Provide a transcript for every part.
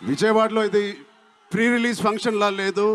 విజయవాడలో ఇది pre release function లా లేదు,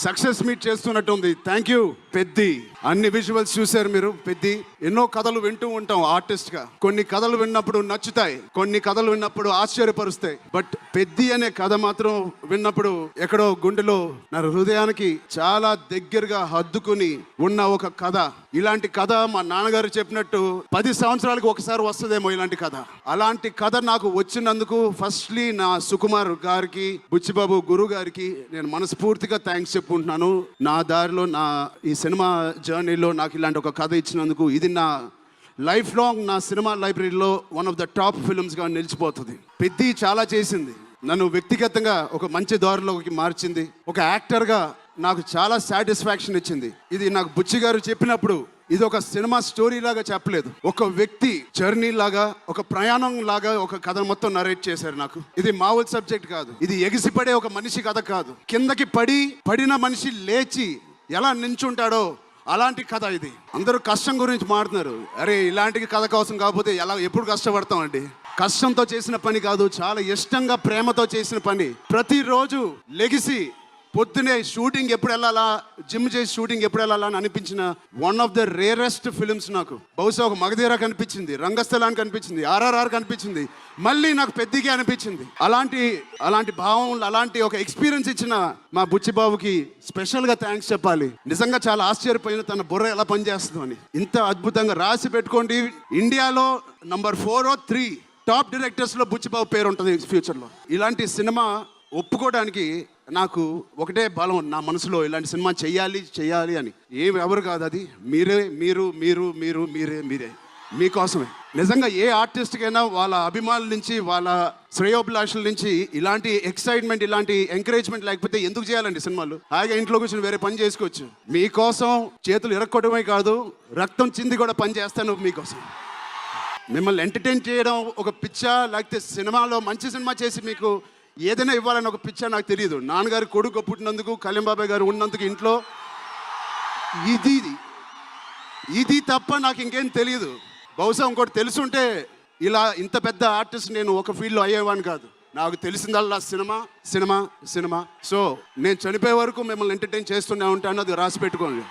సక్సెస్ మీట్ చేస్తున్నట్టుంది. Thank you Peddi. అన్ని విజువల్స్ చూశారు మీరు. పెద్ది ఎన్నో కథలు వింటూ ఉంటాం ఆర్టిస్ట్ గా. కొన్ని కథలు విన్నప్పుడు నచ్చుతాయి, కొన్ని కథలు విన్నప్పుడు ఆశ్చర్యపరుస్తాయి. బట్ పెద్ది అనే కథ మాత్రం విన్నప్పుడు ఎక్కడో గుండెలో నా హృదయానికి చాలా దగ్గరగా హద్దుకుని ఉన్న ఒక కథ. ఇలాంటి కథ మా నాన్నగారు చెప్పినట్టు 10 సంవత్సరాలకు ఒకసారి వస్తుందేమో ఇలాంటి కథ. అలాంటి కథ నాకు వచ్చినందుకు ఫస్ట్లీ నా సుకుమార్ గారికి, బుచ్చిబాబు గురువు గారికి నేను మనస్ఫూర్తిగా థ్యాంక్స్ చెప్పుకుంటున్నాను. నా దారిలో, నా ఈ సినిమా జర్నీలో నాకు ఇలాంటి ఒక కథ ఇచ్చినందుకు. ఇది నా లైఫ్ లాంగ్ నా సినిమా లైబ్రరీలో వన్ ఆఫ్ ద టాప్ ఫిల్మ్స్గా నిలిచిపోతుంది. పెద్ది చాలా చేసింది, నన్ను వ్యక్తిగతంగా ఒక మంచి దారిలోకి మార్చింది. ఒక యాక్టర్గా నాకు చాలా సాటిస్ఫాక్షన్ ఇచ్చింది. ఇది నాకు బుచ్చి గారు చెప్పినప్పుడు ఇది ఒక సినిమా స్టోరీ లాగా చెప్పలేదు, ఒక వ్యక్తి జర్నీ లాగా, ఒక ప్రయాణం లాగా ఒక కథ మొత్తం నరేట్ చేశారు నాకు. ఇది మామూలు సబ్జెక్ట్ కాదు, ఇది ఎగిసిపడే ఒక మనిషి కథ కాదు. కిందకి పడిన మనిషి లేచి ఎలా నించుంటాడో అలాంటి కథ ఇది. అందరూ కష్టం గురించి మాట్లాడుతున్నారు. అరే ఇలాంటి కథ కోసం కాకపోతే ఎప్పుడు కష్టపడతామండి. కష్టంతో చేసిన పని కాదు, చాలా ఇష్టంగా ప్రేమతో చేసిన పని. ప్రతిరోజు లెగిసి పొద్దునే షూటింగ్ ఎప్పుడు వెళ్ళాలా, జిమ్ చేసి షూటింగ్ ఎప్పుడు వెళ్ళాలా అని అనిపించిన one of the rarest films నాకు. బహుశా ఒక మగధీర కనిపించింది, రంగస్థలానికి కనిపించింది, RRR కనిపించింది, మళ్ళీ నాకు పెద్దిగా అనిపించింది. అలాంటి భావం, అలాంటి ఒక ఎక్స్పీరియన్స్ ఇచ్చిన మా బుచ్చిబాబుకి స్పెషల్గా థ్యాంక్స్ చెప్పాలి. నిజంగా చాలా ఆశ్చర్యపోయిన తన బుర్ర ఎలా పనిచేస్తుందో అని. ఇంత అద్భుతంగా రాసి పెట్టుకోండి. ఇండియాలో నంబర్ 4 or 3 టాప్ డైరెక్టర్స్లో బుచ్చిబాబు పేరు ఉంటుంది ఫ్యూచర్లో. ఇలాంటి సినిమా ఒప్పుకోవడానికి నాకు ఒకటే బలం నా మనసులో, ఇలాంటి సినిమా చెయ్యాలి అని. ఎవరు కాదు, అది మీరే మీకోసమే. నిజంగా ఏ ఆర్టిస్ట్కైనా వాళ్ళ అభిమానుల నుంచి, వాళ్ళ శ్రేయోభిలాషుల నుంచి ఇలాంటి ఎక్సైట్మెంట్, ఇలాంటి ఎంకరేజ్మెంట్ లేకపోతే ఎందుకు చేయాలండి సినిమాలు? హాయిగా ఇంట్లో కూర్చొని వేరే పని చేసుకోవచ్చు. మీకోసం చేతులు ఇరక్కొట్టడమే కాదు, రక్తం చింది కూడా పని చేస్తాను మీకోసం. మిమ్మల్ని ఎంటర్టైన్ చేయడం ఒక పిచ్చా, లేకపోతే సినిమాలో మంచి సినిమా చేసి మీకు ఏదైనా ఇవ్వాలని ఒక పిచ్చా నాకు తెలియదు. నాన్నగారు కొడుకు పుట్టినందుకు, కళ్యాణ్ బాబాయ్ గారు ఉన్నందుకు ఇంట్లో ఇది తప్ప నాకు ఇంకేం తెలియదు. బహుశా ఇంకోటి తెలుసుంటే ఇలా ఇంత పెద్ద ఆర్టిస్ట్ నేను ఒక ఫీల్డ్లో అయ్యేవాడిని కాదు. నాకు తెలిసిందల్లా సినిమా. సో నేను చనిపోయే వరకు మిమ్మల్ని ఎంటర్టైన్ చేస్తూనే ఉంటాను, అది రాసి పెట్టుకోండి.